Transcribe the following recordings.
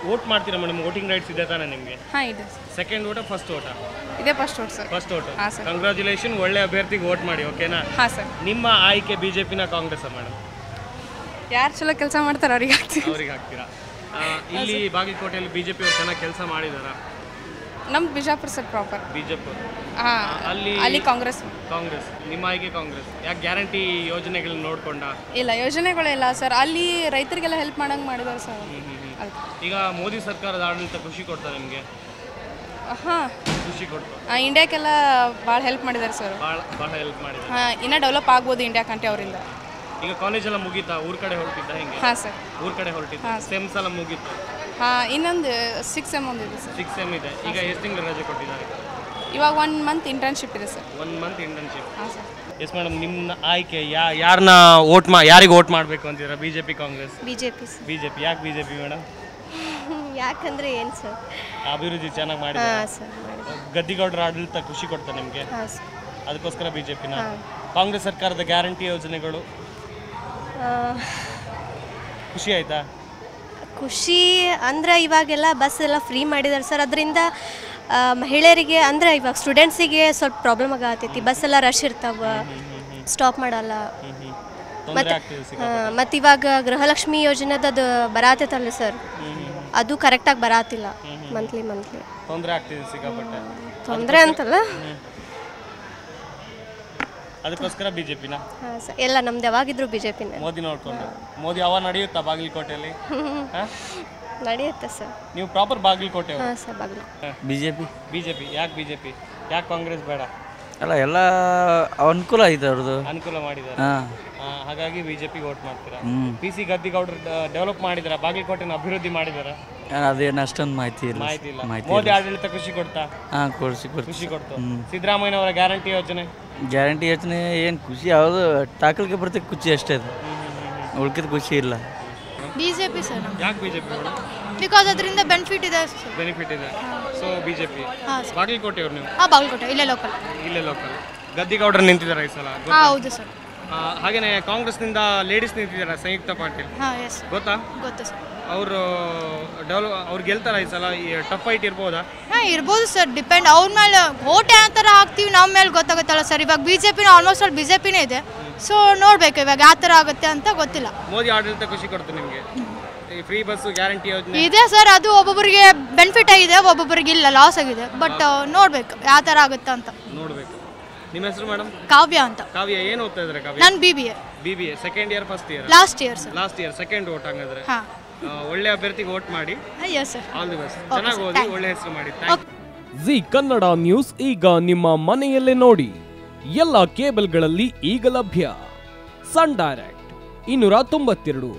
Vote ಮಾಡ್ತೀರಾ madam? Voting rights ಇದೆ ತಾನೇ ನಿಮಗೆ? ಹಾಂ ಇದೆ. ಸೆಕೆಂಡ್ ಓಟ ಫಸ್ಟ್ ಓಟ? ಇದೆ ಫಸ್ಟ್ ಓಟ್ ಸರ್. ಫಸ್ಟ್ ಓಟ. ಹಾಂ ಸರ್. ಕಂಗ್ರ್ಯಾಚುಲೇಷನ್, ಒಳ್ಳೆ ಅಭ್ಯರ್ಥಿಗೆ ವೋಟ್ ಮಾಡಿ, ಓಕೆನಾ? ಹಾಂ ಸರ್. ನಿಮ್ಮ ಆಯ್ಕೆ ಬಿಜೆಪಿನ ಕಾಂಗ್ರೆಸ್ ಮೇಡಮ್? ಯಾರು ಚಲೋ ಕೆಲಸ ಮಾಡ್ತಾರೆ ಅವ್ರಿಗೆ ಹಾಕ್ತೀವಿ. ಅವ್ರಿಗೆ ಹಾಕ್ತೀರಾ? ಇಲ್ಲಿ ಬಾಗಲಕೋಟೆಯಲ್ಲಿ ಬಿಜೆಪಿ ಅವ್ರು ಚೆನ್ನಾಗಿ ಕೆಲಸ ಮಾಡಿದಾರಾ? ನಮ್ದು ಬಿಜಾಪುರ ಸರ್ ಪ್ರಾಪರ್. ಬಿಜಾಪುರ. ಹಾಂ, ಅಲ್ಲಿ ಕಾಂಗ್ರೆಸ್. ಕಾಂಗ್ರೆಸ್. ನಿಮ್ಮ ಆಯ್ಕೆ ಕಾಂಗ್ರೆಸ್. ಯಾಕೆ? ಗ್ಯಾರಂಟಿ ಯೋಜನೆಗಳನ್ನ ನೋಡ್ಕೊಂಡ? ಇಲ್ಲ, ಯೋಜನೆಗಳಿಲ್ಲ ಸರ್. ಅಲ್ಲಿ ರೈತರಿಗೆಲ್ಲ ಹೆಲ್ಪ್ ಮಾಡಂಗೆ ಮಾಡಿದ್ದಾರೆ ಸರ್. ಈಗ ಮೋದಿ ಸರ್ಕಾರದ ಆಡಳಿತ ಖುಷಿ ಕೊಡ್ತಾ ನಿಮಗೆ? ಹಾಂ, ಖುಷಿ ಕೊಡ್ತು. ಇಂಡಿಯಾಕ್ಕೆಲ್ಲ ಭಾಳ ಹೆಲ್ಪ್ ಮಾಡಿದ್ದಾರೆ ಸರ್. ಭಾಳ ಹೆಲ್ಪ್ ಮಾಡಿದ್ದಾರೆ. ಹಾಂ, ಇನ್ನೂ ಡೆವಲಪ್ ಆಗ್ಬೋದು ಇಂಡಿಯಾ ಕಂಟ್ರಿ ಅವರಿಂದ. ಈಗ ಕಾಲೇಜ್ ಎಲ್ಲ ಮುಗೀತಾ? ಊರ್ ಕಡೆ ಹೊರಟಿದ್ದ ಹೆಂಗೆ? ಹಾಂ ಸರ್. ಊರ್ ಕಡೆ ಹೊರಟಿದ್ದ. ಸೆಮ್ಸ್ ಎಲ್ಲ ಮುಗೀತು? ಹಾಂ, ಇನ್ನೊಂದು 6 ಸೆಮ್ ಒಂದಿದೆ ಸರ್. 6 ಸೆಮ್ ಇದೆ. ಈಗ ಎಷ್ಟು ತಿಂಗಳು ರಜೆ ಕೊಟ್ಟಿದ್ದಾರೆ? ಇವಾಗ 1 ಮಂತ್ ಇಂಟರ್ನ್ಶಿಪ್ ಇದೆ ಸರ್. 1 month internship. ಹಾಂ ಸರ್. ಎಸ್ ಮೇಡಮ್, ನಿಮ್ಮ ಆಯ್ಕೆ ಯಾರನ್ನ ಯಾರಿಗೆ ವೋಟ್ ಮಾಡಬೇಕು ಅಂತೀರಾ? ಬಿಜೆಪಿ, ಕಾಂಗ್ರೆಸ್? ಬಿಜೆಪಿ. ಬಿಜೆಪಿ. ಯಾಕೆ ಬಿಜೆಪಿ ಮೇಡಮ್? ಯಾಕಂದ್ರೆ ಏನು ಸರ್, ಅಭಿವೃದ್ಧಿ ಚೆನ್ನಾಗಿ ಮಾಡಿದ್ದಾರೆ. ಗದ್ದಿಗೌಡರ ಆಡಳಿತ ಖುಷಿ ಕೊಡ್ತಾ ನಿಮಗೆ? ಅದಕ್ಕೋಸ್ಕರ ಬಿಜೆಪಿನ? ಕಾಂಗ್ರೆಸ್ ಸರ್ಕಾರದ ಗ್ಯಾರಂಟಿ ಯೋಜನೆಗಳು ಖುಷಿ ಆಯ್ತಾ? ಖುಷಿ ಅಂದ್ರೆ ಇವಾಗೆಲ್ಲ ಬಸ್ ಎಲ್ಲ ಫ್ರೀ ಮಾಡಿದ್ದಾರೆ ಸರ್. ಅದರಿಂದ ಮಹಿಳೆಯರಿಗೆ ಅಂದರೆ ಇವಾಗ ಸ್ಟೂಡೆಂಟ್ಸಿಗೆ ಸ್ವಲ್ಪ ಪ್ರಾಬ್ಲಮ್ ಆಗತ್ತೈತಿ. ಬಸ್ ಎಲ್ಲ ರಶ್ ಇರ್ತಾವ, ಸ್ಟಾಪ್ ಮಾಡಲ್ಲ. ಮತ್ತು ಇವಾಗ ಗೃಹಲಕ್ಷ್ಮಿ ಯೋಜನೆದು ಬರತ್ತೈತಲ್ಲ ಸರ್, ಅದು ಕರೆಕ್ಟಾಗಿ ಬರತ್ತಿಲ್ಲ. ಮಂತ್ಲಿ ತೊಂದರೆ ಆಗ್ತಿದೆ ಸಿಕ್ಕಾಪಟ್ಟೆ. ತೊಂದರೆ ಅಂತಲ್ಲ, ಅದಕ್ಕೋಸ್ಕರ ಬಿಜೆಪಿನ? ಎಲ್ಲ ನಮ್ದು ಯಾವಾಗಿದ್ರು ಬಿಜೆಪಿನ. ಮೋದಿ ನೋಡ್ಕೊಂಡು. ಮೋದಿ ಅವ ನಡೆಯುತ್ತಾ ಬಾಗಲಕೋಟೆಯಲ್ಲಿ? ನಡೆಯುತ್ತೆ ಸರ್. ನೀವು ಪ್ರಾಪರ್ ಬಾಗಲಕೋಟೆ? ಹಾಂ ಸರ್, ಬಾಗಲಕೋಟೆ. ಬಿಜೆಪಿ. ಬಿಜೆಪಿ. ಯಾಕೆ ಬಿಜೆಪಿ? ಯಾಕೆ ಕಾಂಗ್ರೆಸ್ ಬೇಡ? ಅಲ್ಲ, ಎಲ್ಲ ಅನುಕೂಲ ಆಗಿದೆ ಅವ್ರದ್ದು. ಅನುಕೂಲ ಮಾಡಿದ್ದಾರೆ, ಹಾಗಾಗಿ ಬಿಜೆಪಿಗೆ ವೋಟ್ ಮಾಡ್ತೀರಾ? PC ಗದ್ದಿಗೌಡರು ಡೆವಲಪ್ ಮಾಡಿದಾರ? ಬಾಗಲಕೋಟೆನ ಅಭಿವೃದ್ಧಿ ಮಾಡಿದಾರ? ಅದೇನು ಅಷ್ಟೊಂದು ಮಾಹಿತಿ ಇಲ್ಲ. ಮೋದಿ ಆಡಳಿತ ಖುಷಿ ಕೊಡ್ತಾ? ಖುಷಿ ಕೊಡ್ತು. ಸಿದ್ದರಾಮಯ್ಯ ಅವರ ಗ್ಯಾರಂಟಿ ಯೋಜನೆ? ಗ್ಯಾರಂಟಿ ಯೋಜನೆ ಏನು ಖುಷಿ, ಯಾವುದು ಟಾಕಲ್ಗೆ ಬರ್ತಕ್ಕೆ ಖುಷಿ ಅಷ್ಟೇ, ಅದು ಉಳ್ಕಿದ ಖುಷಿ ಇಲ್ಲ. BJP sir. ಯಾಕೆ ಬಿಜೆಪಿ? ಬಿಕಾಸ್ ಅದರಿಂದ ಬೆನಿಫಿಟ್ ಇದೆ. ಬೆನಿಫಿಟ್ ಇದೆ, ಸೊ ಬಿಜೆಪಿ. ಬಾಗಲಕೋಟೆ ಅವ್ರು ನೀವು? ಹಾಂ, ಬಾಗಲಕೋಟೆ. ಇಲ್ಲೇ ಲೋಕಲ್. ಗದ್ದಿಗೌಡರು ನಿಂತಿದ್ದಾರೆ ಈ ಸಲ? ಹೌದು ಸರ್. ಹಾಗೇನೆ ಕಾಂಗ್ರೆಸ್ನಿಂದ ಲೇಡೀಸ್ ನಿಂತಿದ್ದಾರೆ, ಸಂಯುಕ್ತ ಪಾಟೀಲ್. ಗೊತ್ತಾ? ಗೊತ್ತು ಸರ್. ಅವರು ಅವ್ರು ಗೆಲ್ತಾರ ಈ ಸಲ? ಟಫ್ ಫೈಟ್ ಇರ್ಬೋದಾ? ಹಾಂ, ಇರ್ಬೋದು ಸರ್. ಡಿಪೆಂಡ್ ಅವ್ರ ಮೇಲೆ. ವೋಟ್ ಯಾವ ಥರ ಹಾಕ್ತೀವಿ ನಮ್ಮ ಮೇಲೆ ಗೊತ್ತಾಗುತ್ತಲ್ಲ ಸರ್. ಇವಾಗ ಬಿಜೆಪಿನ ಆಲ್ಮೋಸ್ಟ್ ಆಲ್ ಬಿಜೆಪಿನೇ ಇದೆ. ಸೊ ನೋಡ್ಬೇಕು ಇವಾಗ ಯಾವ ಥರ ಆಗುತ್ತೆ ಅಂತ ಗೊತ್ತಿಲ್ಲ. ಮೋದಿ ಆಡಳಿತ ಖುಷಿ ಕೊಡ್ತು ನಿಮಗೆ? ಫ್ರೀ ಬಸ್ ಗ್ಯಾರಂಟಿ ಯೋಜನೆ ಇದೆ ಸರ್. ಅದು ಒಬ್ಬೊಬ್ಬರಿಗೆ ಬೆನಿಫಿಟ್ ಆಗಿದೆ, ಒಬ್ಬೊಬ್ಬರಿಗೆ ಇಲ್ಲ, ಲಾಸ್ ಆಗಿದೆ. ಬಟ್ ನೋಡ್ಬೇಕು ಯಾವ ಥರ ಆಗುತ್ತೆ ಅಂತ. ನೋಡ್ಬೇಕು. ನಿಮ್ಮ ಹೆಸರು ಮೇಡಮ್? ಕಾವ್ಯ ಅಂತ. ಕಾವ್ಯ, ಏನು ಓದ್ತಾ ಇದ್ದಾರೆ ಕಾವ್ಯ? ನಾನು BBA. Second year, first year? Last year sir. Last year, second vote. ಹಂಗಾದ್ರೆ ಹಾಂ, ಒಳ್ಳೆ ಅಭ್ಯರ್ಥಿಗೆ ವೋಟ್ ಮಾಡಿ. Yes sir. All the best. ಚೆನ್ನಾಗಿ ಓದಿ, ಒಳ್ಳೆ ಹೆಸರು ಮಾಡಿ. ಜಿ ಕನ್ನಡ ನ್ಯೂಸ್ ಈಗ ನಿಮ್ಮ ಮನೆಯಲ್ಲೇ ನೋಡಿ. ಎಲ್ಲ ಕೇಬಲ್ಗಳಲ್ಲಿ ಈಗ ಲಭ್ಯ. Sun Direct 292,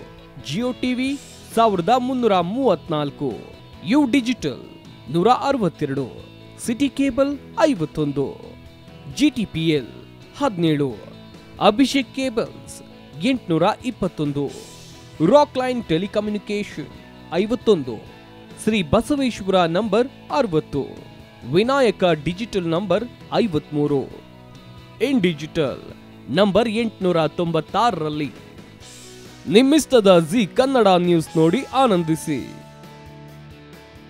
Jio TV 1334, U digital 162, city cable 51, GTPL 17, Abhishek cables 821, rock line telecommunication 51, Shri Basaveshwara number 60, Vinayaka digital number 53, in digital number 896ರಲ್ಲಿ. ನಿಮ್ಮಿಸ್ತದ ಜಿ ಕನ್ನಡ ನ್ಯೂಸ್ ನೋಡಿ ಆನಂದಿಸಿ.